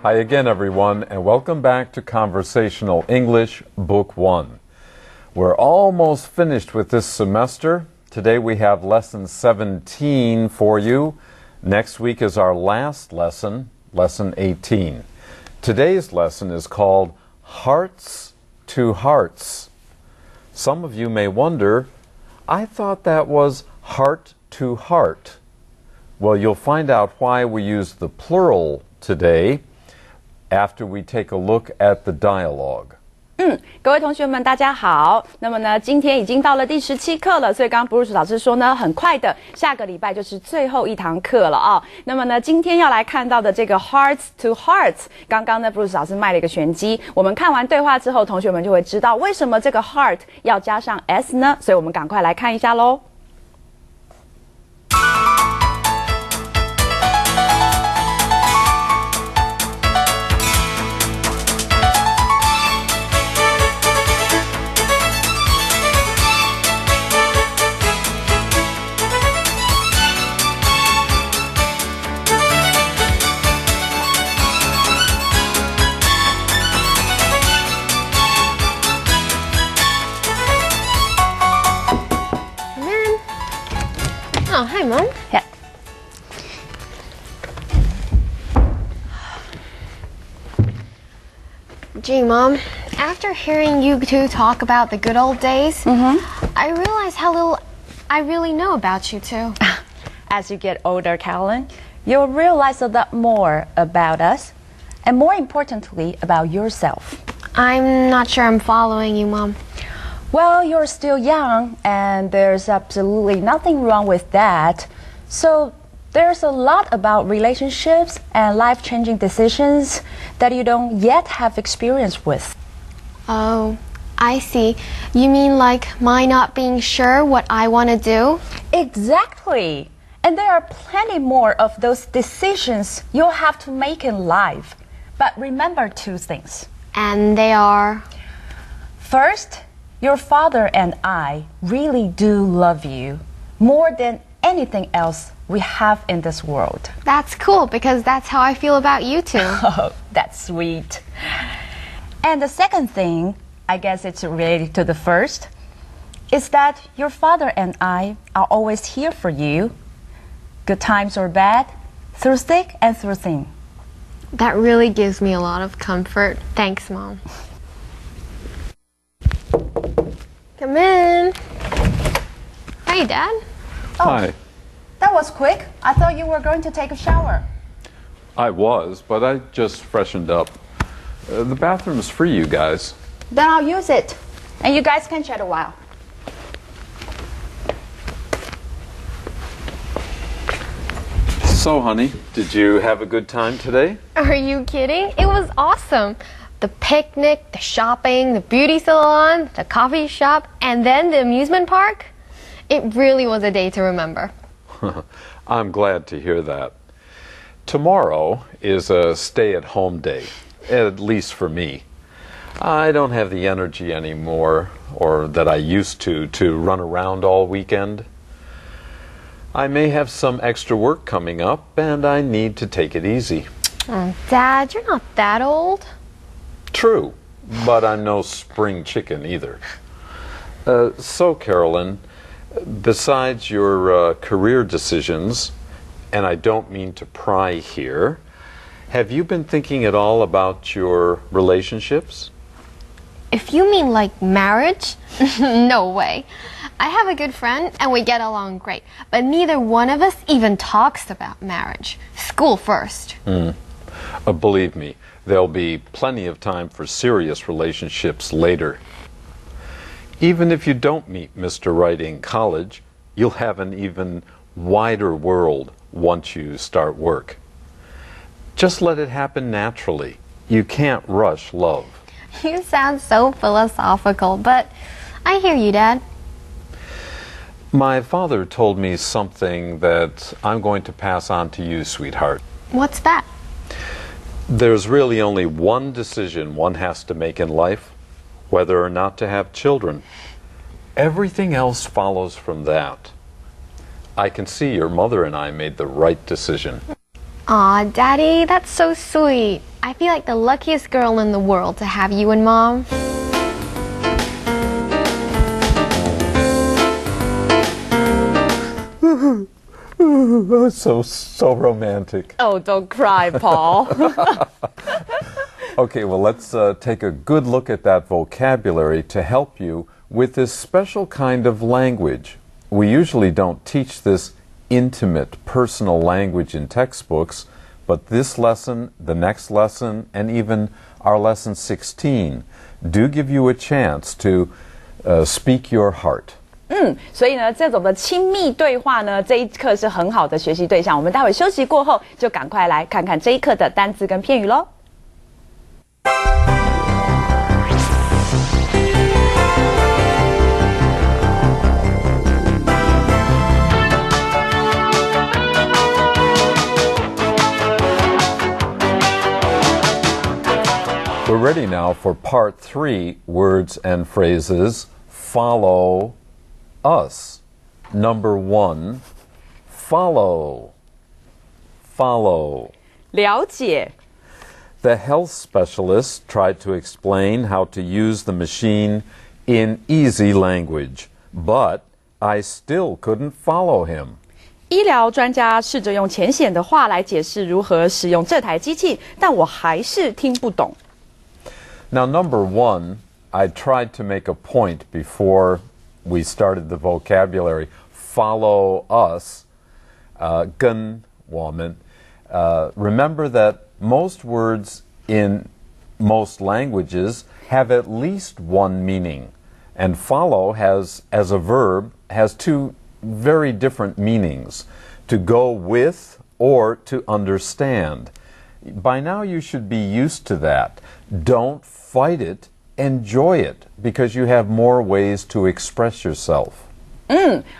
Hi again, everyone, and welcome back to Conversational English, Book 1. We're almost finished with this semester. Today we have Lesson 17 for you. Next week is our last lesson, Lesson 18. Today's lesson is called Hearts to Hearts. Some of you may wonder, I thought that was heart to heart. Well, you'll find out why we use the plural today after we take a look at the dialogue. 各位同学们大家好。那么呢，今天已经到了第17课了，所以刚刚 Bruce 老师说呢，很快的下个礼拜就是最后一堂课了啊。那么呢，今天要来看到的这个 Hearts to Hearts， 刚刚呢 Bruce 老师卖了一个玄机。我们看完对话之后，同学们就会知道为什么这个 heart 要加上 s 呢？所以我们赶快来看一下咯。Oh, hi, Mom. Yeah. Gee, Mom, after hearing you two talk about the good old days, I realize how little I really know about you two. As you get older, Carolyn, you'll realize a lot more about us, and more importantly, about yourself. I'm not sure I'm following you, Mom. Well, you're still young, and there's absolutely nothing wrong with that. So there's a lot about relationships and life-changing decisions that you don't yet have experience with. Oh, I see. You mean like my not being sure what I want to do? Exactly. And there are plenty more of those decisions you'll have to make in life. But remember two things. And they are? First, your father and I really do love you more than anything else we have in this world. That's cool because that's how I feel about you two. Oh, that's sweet. And the second thing, I guess it's related to the first, is that your father and I are always here for you, good times or bad, through thick and through thin. That really gives me a lot of comfort. Thanks, Mom. Come in. Hey, Dad. Oh, Hi. That was quick. I thought you were going to take a shower. I was, but I just freshened up. The bathroom's free, you guys. Then I'll use it. And you guys can chat a while. So, honey, did you have a good time today? Are you kidding? It was awesome. The picnic, the shopping, the beauty salon, the coffee shop, and then the amusement park. It really was a day to remember. I'm glad to hear that. Tomorrow is a stay-at-home day, at least for me. I don't have the energy anymore, or that I used to run around all weekend. I may have some extra work coming up, and I need to take it easy. Oh, Dad, you're not that old. True, but I'm no spring chicken either. So, Carolyn, besides your career decisions, and I don't mean to pry here, have you been thinking at all about your relationships? If you mean like marriage, no way. I have a good friend and we get along great, but neither one of us even talks about marriage. School first. Believe me, there'll be plenty of time for serious relationships later. Even if you don't meet Mr. Right in college, you'll have an even wider world once you start work. Just let it happen naturally. You can't rush love. You sound so philosophical, but I hear you, Dad. My father told me something that I'm going to pass on to you, sweetheart. What's that? There's really only one decision one has to make in life, whether or not to have children. Everything else follows from that. I can see your mother and I made the right decision. Aw, Daddy, that's so sweet. I feel like the luckiest girl in the world to have you and Mom. So romantic. Oh, don't cry, Paul. Okay, well, let's take a good look at that vocabulary to help you with this special kind of language. We usually don't teach this intimate, personal language in textbooks, but this lesson, the next lesson, and even our lesson 16 do give you a chance to speak your heart. 所以呢，这种的亲密对话呢，这一课是很好的学习对象。我们待会休息过后，就赶快来看看这一课的单字跟片语咯。We're ready now for part 3, words and phrases. Follow us. Number 1, follow. Follow. 了解。The health specialist tried to explain how to use the machine in easy language, but I still couldn't follow him. 医疗专家试着用浅显的话来解释如何使用这台机器，但我还是听不懂。Now, number 1, I tried to make a point before we started the vocabulary. Follow us, 跟我们. Remember that most words in most languages have at least one meaning, and follow has, as a verb, has two very different meanings: to go with or to understand. By now you should be used to that. Don't fight it, enjoy it, because you have more ways to express yourself.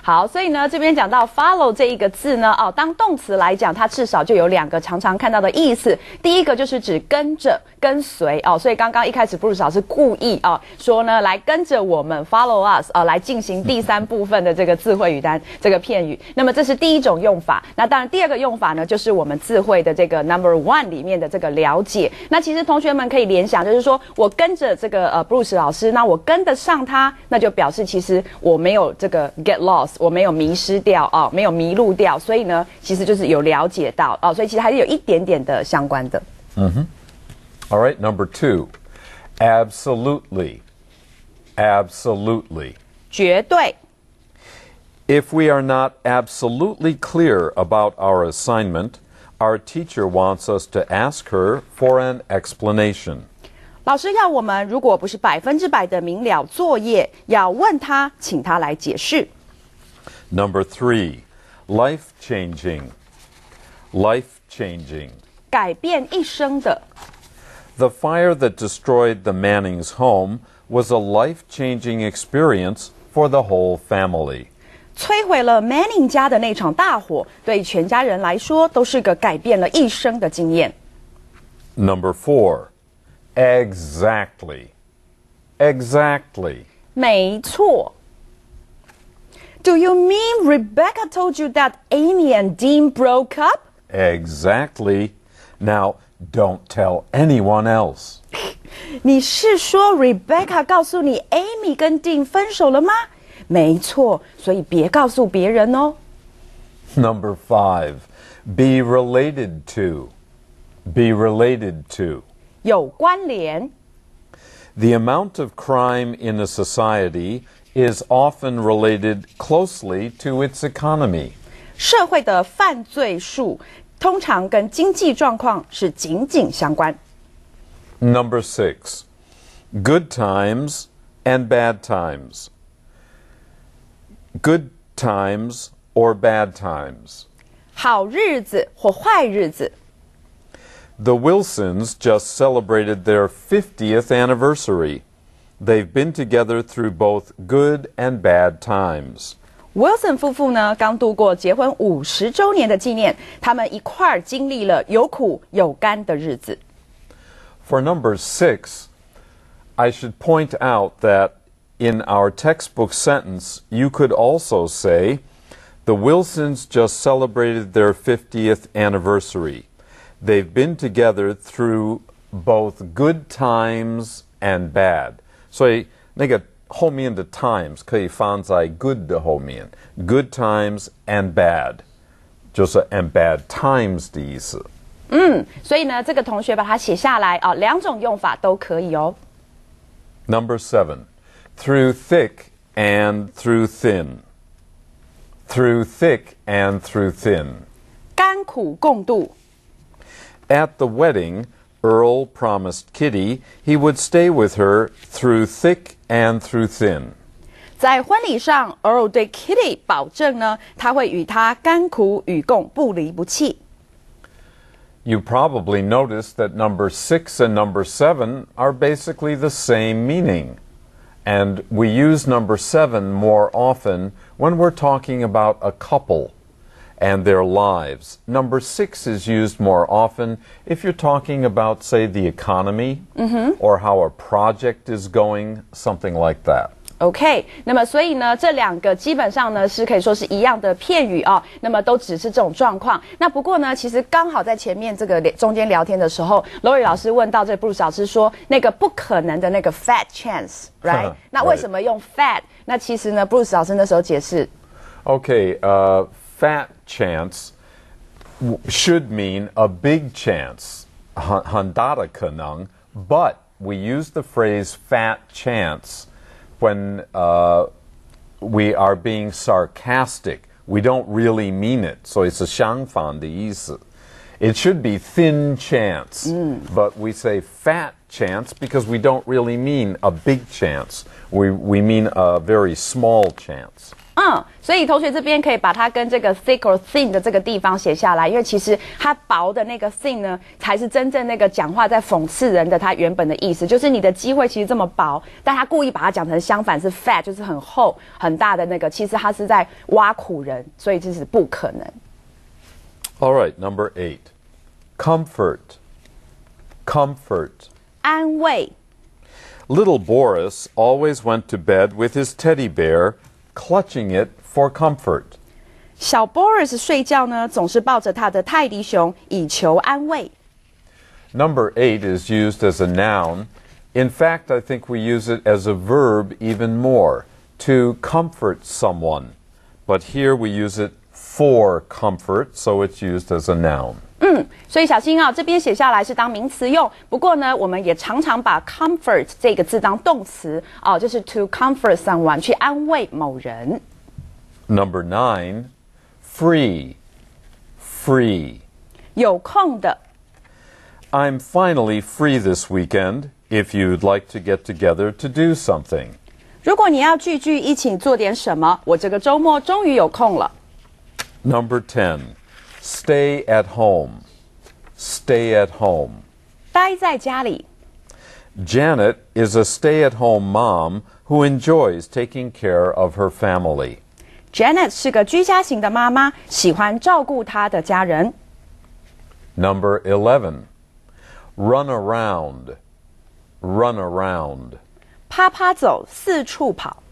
好，所以呢，这边讲到 follow 这一个字呢，当动词来讲，它至少就有2个常常看到的意思。第一个就是指跟着、跟随所以刚刚一开始布鲁斯老师故意说呢，来跟着我们 follow us 来进行第3部分的这个字汇语单这个片语。那么这是第一种用法。那当然第2个用法呢，就是我们字汇的这个 number 1里面的这个了解。那其实同学们可以联想，就是说我跟着这个布鲁斯老师，那我跟得上他，那就表示其实我没有这个 get lost， 我没有迷失掉没有迷路掉，所以呢，其实就是有了解到所以其实还是有一点点的相关的。All right, number 2, absolutely. Absolutely. 绝对。If we are not absolutely clear about our assignment, our teacher wants us to ask her for an explanation. 老师要我们如果不是100%的明了作业，要问他，请他来解释。Number 3, life-changing. Life-changing. 改变一生的。The fire that destroyed the Manning's home was a life-changing experience for the whole family. 摧毁了 Manning 家的那场大火，对全家人来说都是个改变了一生的经验。Number 4, exactly. Exactly. 没错。Do you mean Rebecca told you that Amy and Dean broke up? Exactly. Now, don't tell anyone else. 你是说 Rebecca 告诉你 Amy 跟 Dean 分手了吗？没错，所以别告诉别人哦。Number 5, be related to. Be related to. 有关联。The amount of crime in a society is often related closely to its economy. 社会的犯罪数通常跟经济状况是紧紧相关。Number 6, good times and bad times. Good times or bad times. 好日子或坏日子。The Wilsons just celebrated their 50th anniversary. They've been together through both good and bad times. Wilson 夫妇呢，刚度过结婚50周年的纪念，他们一块儿经历了有苦有甘的日子。For number 6, I should point out that in our textbook sentence, you could also say, the Wilsons just celebrated their 50th anniversary. They've been together through both good times and bad. 所以那个后面的 times 可以放在 good 的后面 ，good times and bad 就是 and bad times 的意思。所以呢，这个同学把它写下来啊，两种用法都可以哦。Number 7, through thick and through thin. Through thick and through thin. 甘苦共度。At the wedding, Earl promised Kitty he would stay with her through thick and through thin. 在婚礼上 ，Earl 对 Kitty 保证呢，他会与她甘苦与共，不离不弃。You probably noticed that number 6 and number 7 are basically the same meaning. And we use number 7 more often when we're talking about a couple and their lives. Number 6 is used more often if you're talking about, say, the economy or how a project is going, something like that. OK， 那么所以呢，这两个基本上呢是可以说是一样的片语哦，那么都只是这种状况。那不过呢，其实刚好在前面这个中间聊天的时候，Lori 老师问到这布鲁斯老师说那个不可能的那个 fat chance，right？ 那为什么用 fat？ 那其实呢，布鲁斯老师那时候解释 Okay, fat chance should mean a big chance, 很大的可能, but we use the phrase fat chance when we are being sarcastic. We don't really mean it, so it's a 相反的意思. It should be thin chance, but we say fat chance because we don't really mean a big chance. We mean a very small chance. 所以同学这边可以把它跟这个 thick or thin 的这个地方写下来，因为其实它薄的那个 thin 呢，才是真正那个讲话在讽刺人的它原本的意思，就是你的机会其实这么薄，但他故意把它讲成相反是 fat， 就是很厚很大的那个，其实他是在挖苦人，所以这是不可能。All right, number 8. Comfort. Comfort. 安慰。Little Boris always went to bed with his teddy bear, clutching it for comfort. 小 Boris 睡觉呢，总是抱着他的泰迪熊，以求安慰。Number 8 is used as a noun. In fact, I think we use it as a verb even more, to comfort someone. But here we use it for comfort, so it's used as a noun. 所以小心啊，这边写下来是当名词用。不过呢，我们也常常把 comfort 这个字当动词哦，就是 to comfort someone， 去安慰某人。Number 9, free. Free. 有空的。I'm finally free this weekend if you'd like to get together to do something. 如果你要聚一起做点什么，我这个周末终于有空了。Number 10, stay at home. Stay at home. 待在家里。Janet is a stay-at-home mom who enjoys taking care of her family. Janet 是个居家型的妈妈，喜欢照顾她的家人。Number 11, run around. Run around. 趴趴走，四处跑。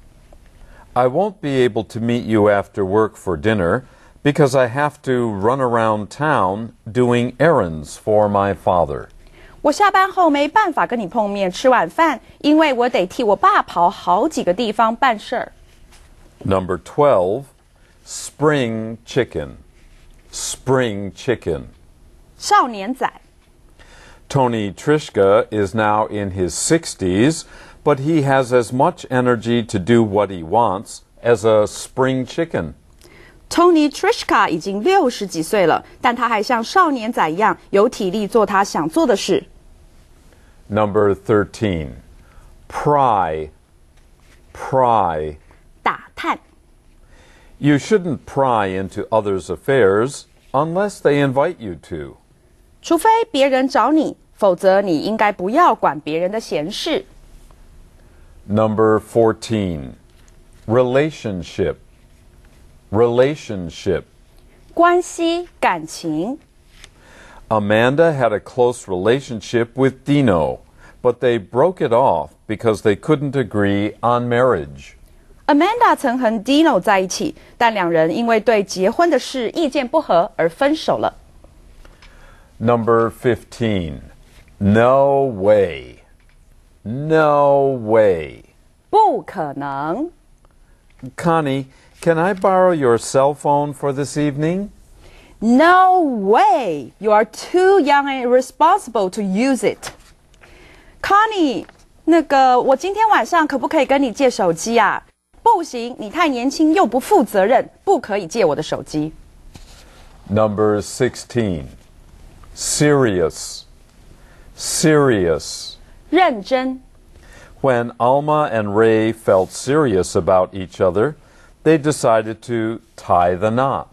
I won't be able to meet you after work for dinner because I have to run around town doing errands for my father. 我下班后没办法跟你碰面吃晚饭，因为我得替我爸跑好几个地方办事儿。Number 12, spring chicken. Spring chicken. 少年仔。Tony Trishka is now in his 60s, but he has as much energy to do what he wants as a spring chicken. Tony Trishka 已经60几岁了，但他还像少年仔一样有体力做他想做的事。Number 13, pry. Pry. 打探。You shouldn't pry into others' affairs unless they invite you to. 除非别人找你，否则你应该不要管别人的闲事。Number 14, relationship. Relationship. 关系、感情。Amanda had a close relationship with Dino, but they broke it off because they couldn't agree on marriage. Amanda 曾和 Dino 在一起，但两人因为对结婚的事意见不合而分手了。Number 15, No way. No way. 不可能。 Connie, can I borrow your cell phone for this evening? No way! You are too young and irresponsible to use it. Connie, 我今天晚上可不可以跟你借手机啊？不行，你太年轻又不负责任，不可以借我的手机。Number 16. Serious. Serious. 认真。 When Alma and Ray felt serious about each other, they decided to tie the knot.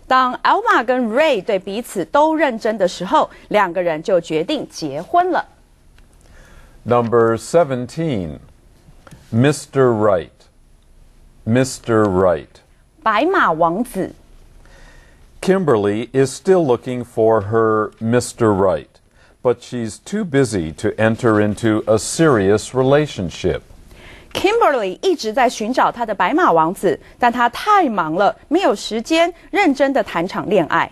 当 Alma 跟 Ray 对彼此都认真的时候，两个人就决定结婚了。Number 17. Mr. Right. Mr. Right. 白马王子。 Kimberly is still looking for her Mr. Right, but she's too busy to enter into a serious relationship. Kimberly 一直在寻找她的白马王子，但她太忙了，没有时间认真的谈场恋爱。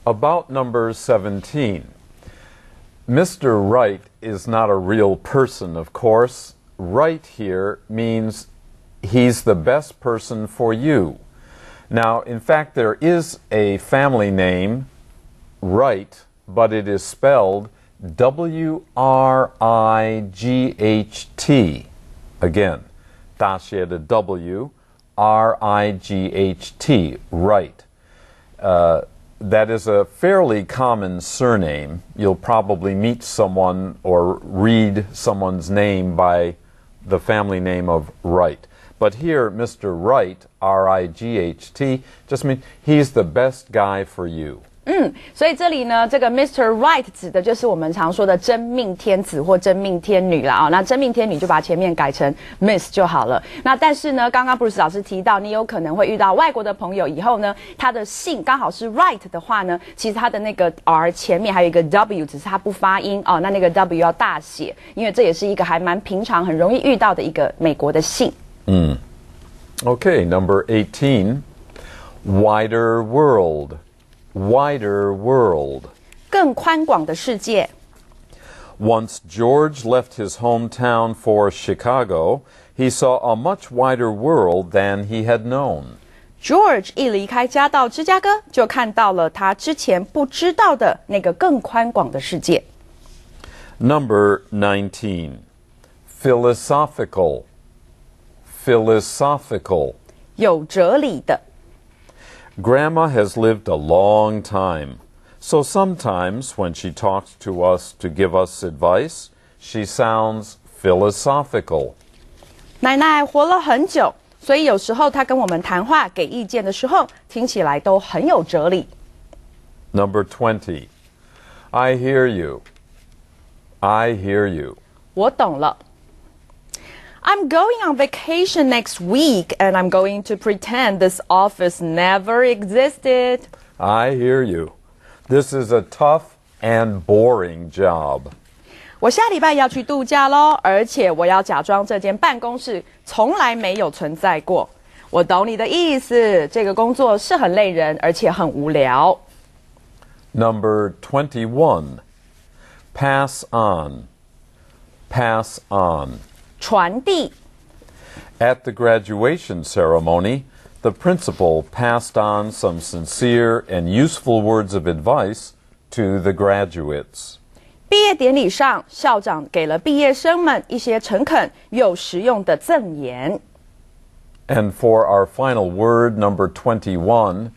About number 17. Mr. Right is not a real person, of course. Right here means he's the best person for you. Now, in fact, there is a family name, Wright, but it is spelled W-R-I-G-H-T. Again, 大写的 W, R-I-G-H-T, Wright. That is a fairly common surname. You'll probably meet someone or read someone's name by the family name of Wright. But here, Mr. Wright, R-I-G-H-T, just means he's the best guy for you. 所以这里呢，这个 Mr. Right 指的就是我们常说的真命天子或真命天女啦。那真命天女就把前面改成 Miss 就好了。那但是呢，刚刚 Bruce 老师提到，你有可能会遇到外国的朋友，以后呢，他的姓刚好是 Right 的话呢，其实他的那个 R 前面还有一个 W， 只是他不发音哦。那个 W 要大写，因为这也是一个还蛮平常、很容易遇到的一个美国的姓。Okay, number 18. Wider world. Wider world. 更宽广的世界。 Once George left his hometown for Chicago, he saw a much wider world than he had known. George 一离开家到芝加哥，就看到了他之前不知道的那个更宽广的世界。Number 19. Philosophical. Philosophical. 有哲理的。 Grandma has lived a long time, so sometimes when she talks to us to give us advice, she sounds philosophical. 奶奶活了很久，所以有时候她跟我们谈话、给意见的时候，听起来都很有哲理。Number 20. I hear you. I hear you. 我懂了。I'm going on vacation next week, and I'm going to pretend this office never existed. I hear you. This is a tough and boring job. 我下礼拜要去度假咯，而且我要假装这间办公室从来没有存在过。我懂你的意思，这个工作是很累人，而且很无聊。Number 21. Pass on. Pass on. 传递。 At the graduation ceremony, the principal passed on some sincere and useful words of advice to the graduates. 毕业典礼上，校长给了毕业生们一些诚恳又实用的赠言。And for our final word, number 21,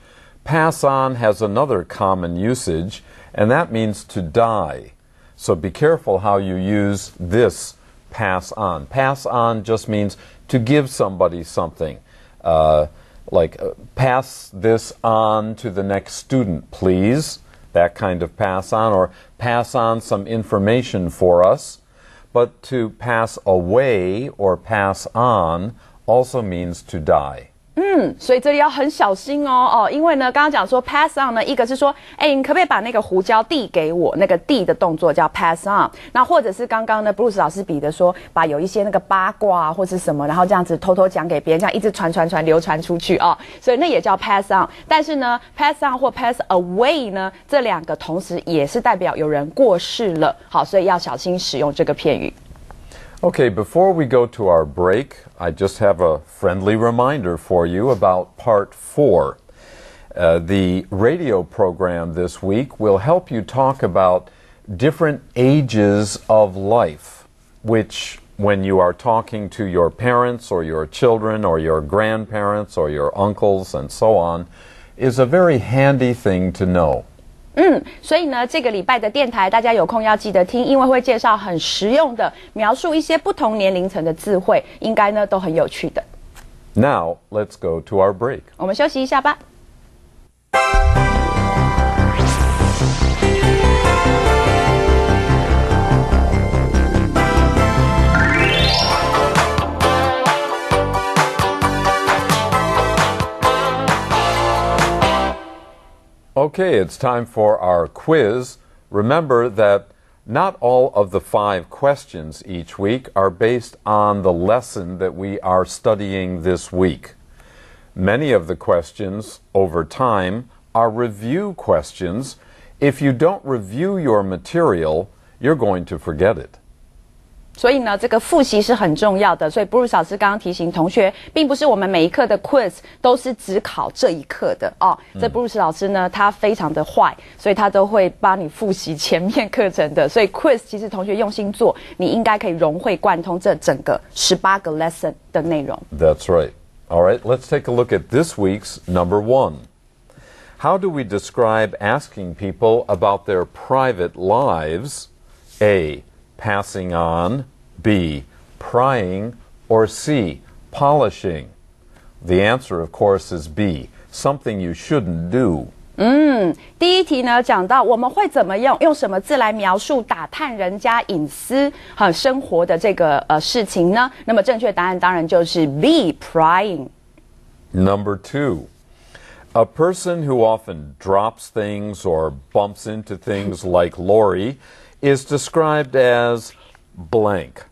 pass on has another common usage, and that means to die. So be careful how you use this pass on. Pass on just means to give somebody something. Pass this on to the next student, please. That kind of pass on, or pass on some information for us. But to pass away or pass on also means to die. 所以这里要很小心哦，因为呢，刚刚讲说 pass on 呢，一个是说，你可不可以把那个胡椒递给我？那个递的动作叫 pass on。那或者是刚刚呢，Bruce 老师比的说，把有一些那个八卦或是什么，然后这样子偷偷讲给别人，这样一直传流传出去哦，所以那也叫 pass on。但是呢 ，pass on 或 pass away 呢，这两个同时也是代表有人过世了，好，所以要小心使用这个片语。Okay, before we go to our break, I just have a friendly reminder for you about Part 4. The radio program this week will help you talk about different ages of life, which, when you are talking to your parents or your children or your grandparents or your uncles and so on, is a very handy thing to know. 所以呢，这个礼拜的电台大家有空要记得听，因为会介绍很实用的描述一些不同年龄层的字汇，应该呢都很有趣的。Now, let's go to our break. 我们休息一下吧。Okay, it's time for our quiz. Remember that not all of the 5 questions each week are based on the lesson that we are studying this week. Many of the questions over time are review questions. If you don't review your material, you're going to forget it. 所以呢，这个复习是很重要的。所以 Bruce 老师刚刚提醒同学，并不是我们每一课的 quiz 都是只考这一课的哦。这 Bruce 老师呢，他非常的坏，所以他都会帮你复习前面课程的。所以 quiz 其实同学用心做，你应该可以融会贯通这整个18个 lesson 的内容。That's right. All right, let's take a look at this week's number 1. How do we describe asking people about their private lives? A. Passing on, B. Prying, or C. Polishing? The answer, of course, is B. Something you shouldn't do. 第一题呢讲到我们会怎么用什么字来描述打探人家隐私和生活的这个事情呢？那么正确答案当然就是 B. Prying. Number 2. A person who often drops things or bumps into things like Lori is described as blank.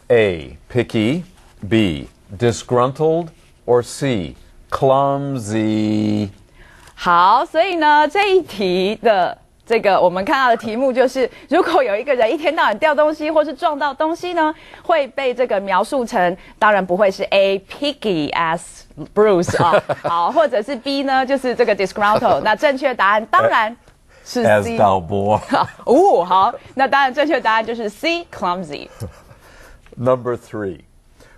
A. Picky, B. Disgruntled, or C. Clumsy. 好，所以呢这一题的这个我们看到的题目就是，如果有一个人一天到晚掉东西或是撞到东西呢，会被这个描述成，当然不会是 A. Picky as Bruce 啊，好，或者是 B 呢，就是这个 disgruntled。那正确答案当然是 C。As 导播。好，那当然正确答案就是 C. Clumsy. Number 3.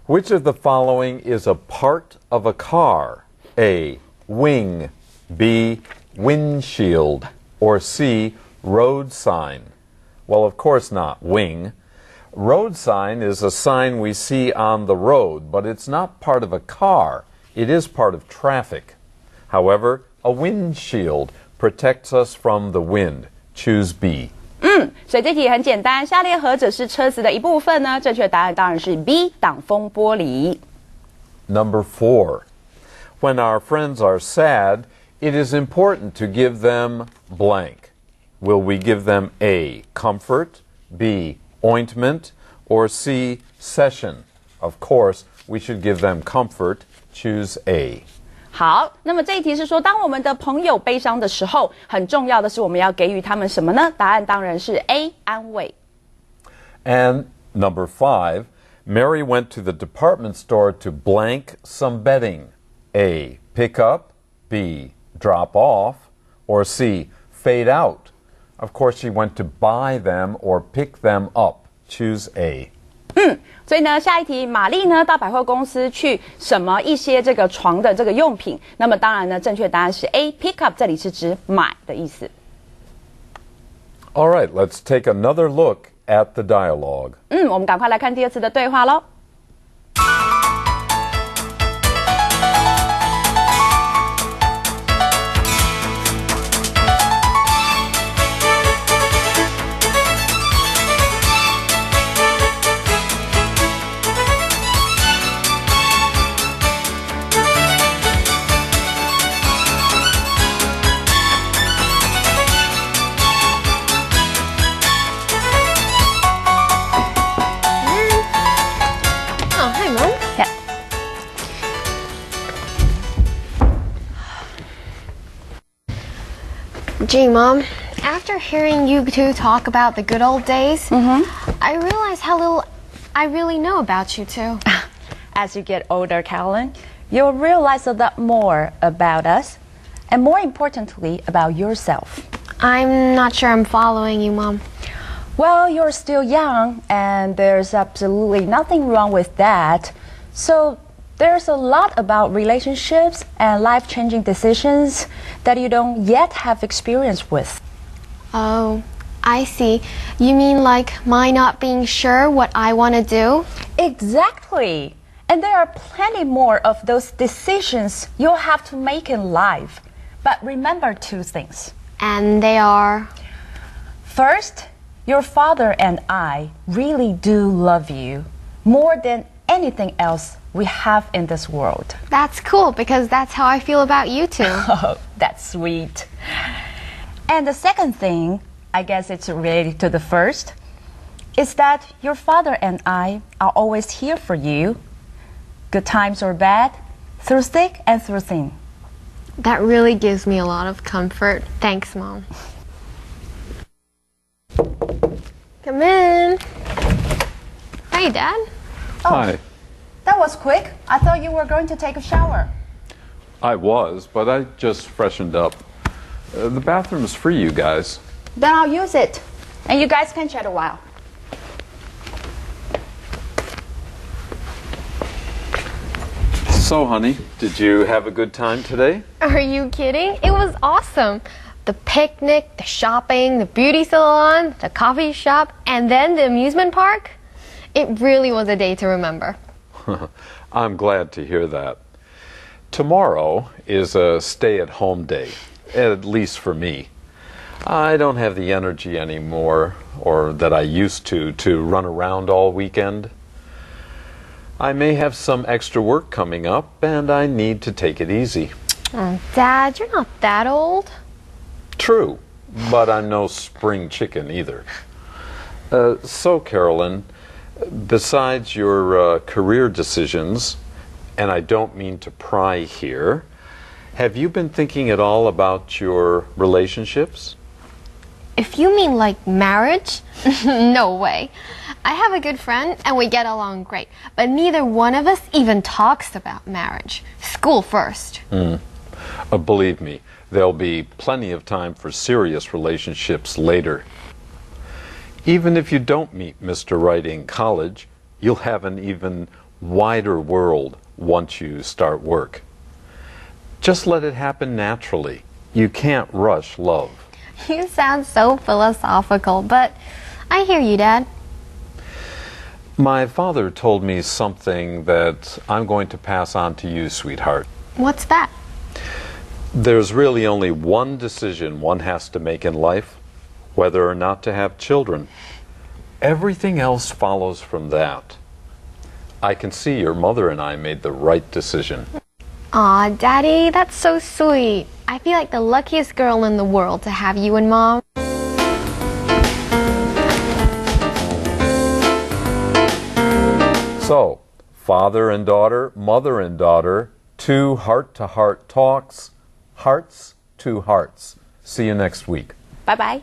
Which of the following is a part of a car? A. Wing, B. Windshield, or C. Road sign? Well, of course not wing. Road sign is a sign we see on the road, but it's not part of a car. It is part of traffic. However, a windshield protects us from the wind. Choose B. 所以这题很简单，下列何者是车子的一部分呢？正确答案当然是 B. 挡风玻璃。Number 4. When our friends are sad, it is important to give them blank. Will we give them A. Comfort, B. Ointment, or C. Session? Of course, we should give them comfort. Choose A. 好，那么这一题是说，当我们的朋友悲伤的时候，很重要的是我们要给予他们什么呢？答案当然是 A. 安慰。And number 5, Mary went to the department store to blank some bedding. A. Pick up, B. Drop off, or C. Fade out. Of course, she went to buy them or pick them up. Choose A. 所以呢，下一题，玛丽呢到百货公司去什么一些这个床的这个用品？那么当然呢，正确答案是 A. Pick up， 这里是指买的意思。All right, let's take another look at the dialogue. 我们赶快来看第二次的对话喽。Gee, Mom, after hearing you two talk about the good old days, I realize how little I really know about you two. As you get older, Carolyn, you'll realize a lot more about us, and more importantly, about yourself. I'm not sure I'm following you, Mom. Well, you're still young, and there's absolutely nothing wrong with that. So there's a lot about relationships and life-changing decisions that you don't yet have experience with. Oh, I see. You mean like my not being sure what I want to do? Exactly. And there are plenty more of those decisions you'll have to make in life. But remember two things. And they are? First, your father and I really do love you more than anything else we have in this world. That's cool because that's how I feel about you two. Oh, that's sweet. And the second thing, I guess it's related to the first, is that your father and I are always here for you, good times or bad, through thick and through thin. That really gives me a lot of comfort. Thanks, Mom. Come in. Hey, Dad. Hi. That was quick. I thought you were going to take a shower. I was, but I just freshened up. The bathroom's free, you guys. Then I'll use it. And you guys can chat a while. So, honey, did you have a good time today? Are you kidding? It was awesome. The picnic, the shopping, the beauty salon, the coffee shop, and then the amusement park. It really was a day to remember. I'm glad to hear that. Tomorrow is a stay-at-home day, at least for me. I don't have the energy anymore, or that I used to run around all weekend. I may have some extra work coming up, and I need to take it easy. Oh, Dad, you're not that old. True, but I'm no spring chicken either. So, Carolyn, besides your career decisions, and I don't mean to pry here, have you been thinking at all about your relationships? If you mean like marriage, no way. I have a good friend and we get along great, but neither one of us even talks about marriage. School first. Believe me, there'll be plenty of time for serious relationships later. Even if you don't meet Mr. Right in college, you'll have an even wider world once you start work. Just let it happen naturally. You can't rush love. You sound so philosophical, but I hear you, Dad. My father told me something that I'm going to pass on to you, sweetheart. What's that? There's really only one decision one has to make in life, whether or not to have children. Everything else follows from that. I can see your mother and I made the right decision. Aw, Daddy, that's so sweet. I feel like the luckiest girl in the world to have you and Mom. So, father and daughter, mother and daughter, two heart-to-heart talks, hearts to hearts. See you next week. Bye-bye.